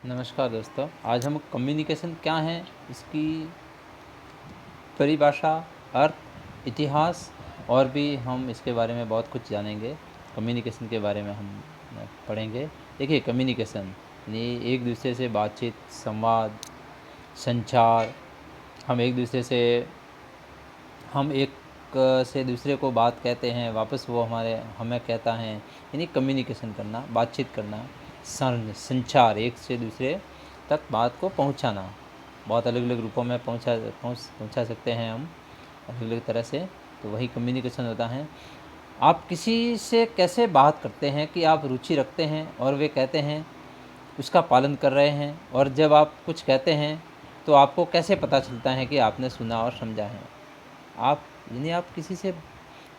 नमस्कार दोस्तों। आज हम कम्युनिकेशन क्या है, इसकी परिभाषा, अर्थ, इतिहास और भी हम इसके बारे में बहुत कुछ जानेंगे। कम्युनिकेशन के बारे में हम पढ़ेंगे। देखिए, कम्युनिकेशन यानी एक दूसरे से बातचीत, संवाद, संचार। हम एक दूसरे से हम एक से दूसरे को बात कहते हैं, वापस वो हमें कहता है, यानी कम्युनिकेशन करना, बातचीत करना। संचार, एक से दूसरे तक बात को पहुंचाना। बहुत अलग अलग रूपों में पहुंचा सकते हैं हम, अलग अलग तरह से। तो वही कम्युनिकेशन होता है। आप किसी से कैसे बात करते हैं कि आप रुचि रखते हैं और वे कहते हैं उसका पालन कर रहे हैं, और जब आप कुछ कहते हैं तो आपको कैसे पता चलता है कि आपने सुना और समझा है। आप यानी आप किसी से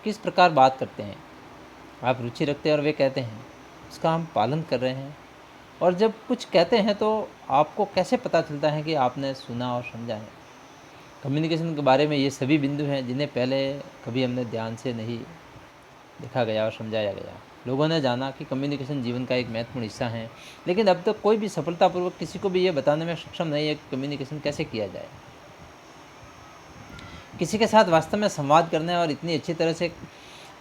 किस प्रकार बात करते हैं, आप रुचि रखते हैं और वे कहते हैं उसका हम पालन कर रहे हैं, और जब कुछ कहते हैं तो आपको कैसे पता चलता है कि आपने सुना और समझा है। कम्युनिकेशन के बारे में ये सभी बिंदु हैं जिन्हें पहले कभी हमने ध्यान से नहीं देखा गया और समझाया गया। लोगों ने जाना कि कम्युनिकेशन जीवन का एक महत्वपूर्ण हिस्सा है, लेकिन अब तक कोई भी सफलतापूर्वक किसी को भी ये बताने में सक्षम नहीं है कि कम्युनिकेशन कैसे किया जाए। किसी के साथ वास्तव में संवाद करने और इतनी अच्छी तरह से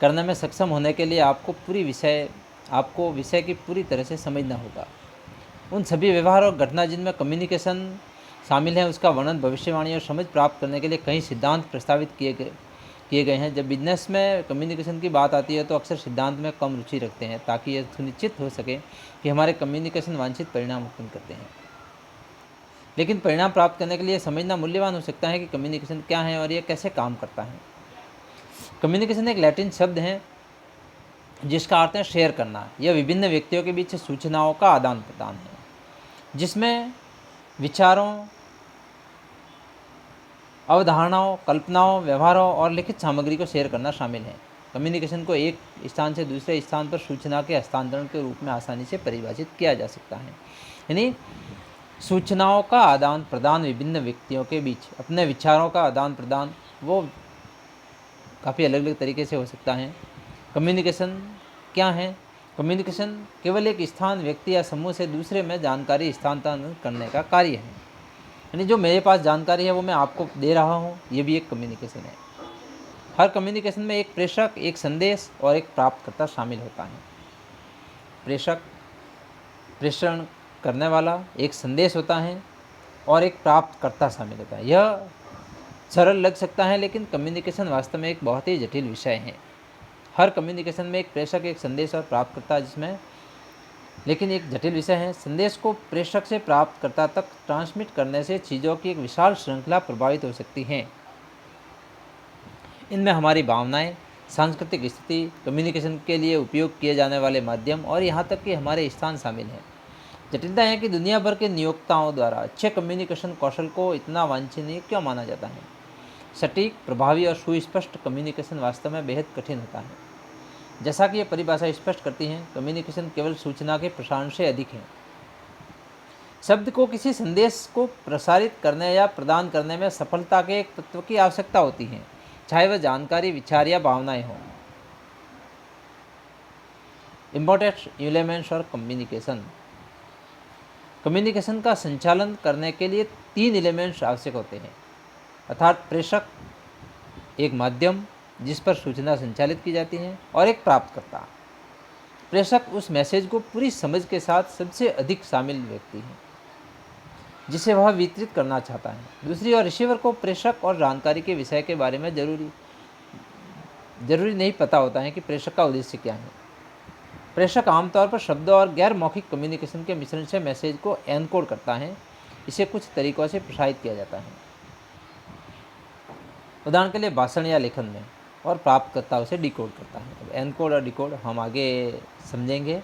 करने में सक्षम होने के लिए आपको विषय की पूरी तरह से समझना होगा। उन सभी व्यवहार और घटना जिनमें कम्युनिकेशन शामिल है, उसका वर्णन, भविष्यवाणी और समझ प्राप्त करने के लिए कई सिद्धांत प्रस्तावित किए गए हैं। जब बिजनेस में कम्युनिकेशन की बात आती है तो अक्सर सिद्धांत में कम रुचि रखते हैं, ताकि यह सुनिश्चित हो सके कि हमारे कम्युनिकेशन वांछित परिणाम उत्पन्न करते हैं। लेकिन परिणाम प्राप्त करने के लिए समझना मूल्यवान हो सकता है कि कम्युनिकेशन क्या है और यह कैसे काम करता है। कम्युनिकेशन एक लैटिन शब्द है जिसका अर्थ है शेयर करना। यह विभिन्न व्यक्तियों के बीच सूचनाओं का आदान प्रदान है, जिसमें विचारों, अवधारणाओं, कल्पनाओं, व्यवहारों और लिखित सामग्री को शेयर करना शामिल है। कम्युनिकेशन को एक स्थान से दूसरे स्थान पर सूचना के हस्तांतरण के रूप में आसानी से परिभाषित किया जा सकता है। यानी सूचनाओं का आदान प्रदान, विभिन्न व्यक्तियों के बीच अपने विचारों का आदान प्रदान, वो काफ़ी अलग अलग तरीके से हो सकता है। कम्युनिकेशन क्या है? कम्युनिकेशन केवल एक स्थान, व्यक्ति या समूह से दूसरे में जानकारी स्थानांतरण करने का कार्य है। यानी जो मेरे पास जानकारी है वो मैं आपको दे रहा हूँ, ये भी एक कम्युनिकेशन है। हर कम्युनिकेशन में एक प्रेषक, एक संदेश और एक प्राप्तकर्ता शामिल होता है। प्रेषक, प्रेषण करने वाला, एक संदेश होता है और एक प्राप्तकर्ता शामिल होता है। यह सरल लग सकता है, लेकिन कम्युनिकेशन वास्तव में एक बहुत ही जटिल विषय है। हर कम्युनिकेशन में एक प्रेषक, एक संदेश और प्राप्तकर्ता, लेकिन एक जटिल विषय है। संदेश को प्रेषक से प्राप्तकर्ता तक ट्रांसमिट करने से चीज़ों की एक विशाल श्रृंखला प्रभावित हो सकती है। इनमें हमारी भावनाएं, सांस्कृतिक स्थिति, कम्युनिकेशन के लिए उपयोग किए जाने वाले माध्यम और यहाँ तक कि हमारे स्थान शामिल हैं। जटिलता है कि दुनिया भर के नियोक्ताओं द्वारा अच्छे कम्युनिकेशन कौशल को इतना वांछनीय क्यों माना जाता है। सटीक, प्रभावी और सुस्पष्ट कम्युनिकेशन वास्तव में बेहद कठिन होता है। जैसा कि यह परिभाषा स्पष्ट करती है, कम्युनिकेशन केवल सूचना के प्रसारण से अधिक है। शब्द को किसी संदेश को प्रसारित करने या प्रदान करने में सफलता के एक तत्व की आवश्यकता होती है, चाहे वह जानकारी, विचार या भावनाएं हों। इम्पोर्टेंट एलिमेंट्स और कम्युनिकेशन। कम्युनिकेशन का संचालन करने के लिए 3 एलिमेंट्स आवश्यक होते हैं, अर्थात प्रेषक, एक माध्यम जिस पर सूचना संचालित की जाती है, और एक प्राप्तकर्ता। प्रेषक उस मैसेज को पूरी समझ के साथ सबसे अधिक शामिल व्यक्ति है जिसे वह वितरित करना चाहता है। दूसरी ओर रिसीवर को प्रेषक और जानकारी के विषय के बारे में जरूरी नहीं पता होता है कि प्रेषक का उद्देश्य क्या है। प्रेषक आमतौर पर शब्दों और गैर मौखिक कम्युनिकेशन के मिश्रण से मैसेज को एनकोड करता है। इसे कुछ तरीकों से प्रसारित किया जाता है, उदाहरण के लिए भाषण या लेखन में, और प्राप्तकर्ता उसे डिकोड करता है। अब एनकोड और डिकोड हम आगे समझेंगे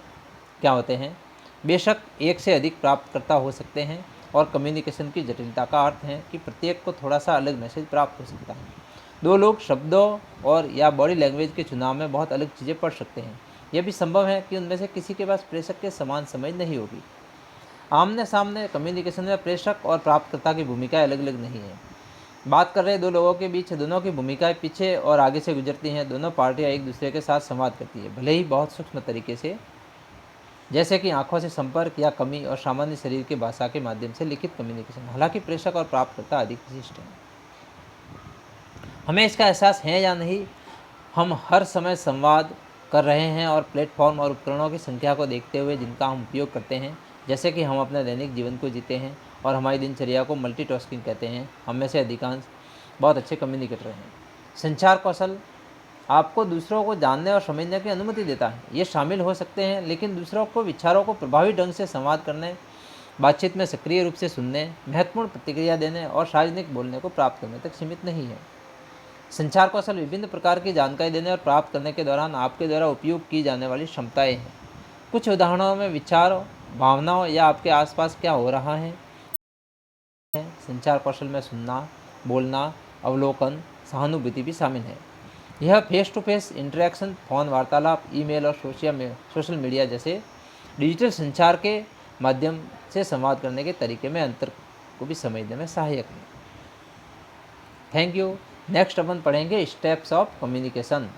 क्या होते हैं। बेशक एक से अधिक प्राप्तकर्ता हो सकते हैं, और कम्युनिकेशन की जटिलता का अर्थ है कि प्रत्येक को थोड़ा सा अलग मैसेज प्राप्त हो सकता है। 2 लोग शब्दों और या बॉडी लैंग्वेज के चुनाव में बहुत अलग चीज़ें पढ़ सकते हैं। यह भी संभव है कि उनमें से किसी के पास प्रेषक के समान समझ नहीं होगी। आमने सामने कम्युनिकेशन में प्रेषक और प्राप्तकर्ता की भूमिकाएं अलग अलग नहीं है। बात कर रहे 2 लोगों के बीच दोनों की भूमिकाएं पीछे और आगे से गुजरती हैं। दोनों पार्टियां एक दूसरे के साथ संवाद करती है, भले ही बहुत सूक्ष्म तरीके से। जैसे कि आंखों से संपर्क या कमी और सामान्य शरीर की भाषा के माध्यम से लिखित कम्युनिकेशन। हालांकि प्रेषक और प्राप्तकर्ता अधिक विशिष्ट हैं। हमें इसका एहसास है या नहीं, हम हर समय संवाद कर रहे हैं और प्लेटफॉर्म और उपकरणों की संख्या को देखते हुए जिनका हम उपयोग करते हैं, जैसे कि हम अपने दैनिक जीवन को जीते हैं और हमारी दिनचर्या को मल्टीटास्किंग कहते हैं, हम में से अधिकांश बहुत अच्छे कम्युनिकेटर हैं। संचार कौशल आपको दूसरों को जानने और समझने की अनुमति देता है। ये शामिल हो सकते हैं, लेकिन दूसरों को विचारों को प्रभावी ढंग से संवाद करने, बातचीत में सक्रिय रूप से सुनने, महत्वपूर्ण प्रतिक्रिया देने और सार्वजनिक बोलने को प्राप्त करने तक सीमित नहीं है। संचार कौशल विभिन्न प्रकार की जानकारी देने और प्राप्त करने के दौरान आपके द्वारा उपयोग की जाने वाली क्षमताएं हैं। कुछ उदाहरणों में विचारों, भावनाओं या आपके आसपास क्या हो रहा है। संचार कौशल में सुनना, बोलना, अवलोकन, सहानुभूति भी शामिल है। यह face to face interaction, phone वार्तालाप, ईमेल और सोशल मीडिया जैसे डिजिटल संचार के माध्यम से संवाद करने के तरीके में अंतर को भी समझने में सहायक है। Thank you. नेक्स्ट अपन पढ़ेंगे स्टेप्स ऑफ कम्युनिकेशन।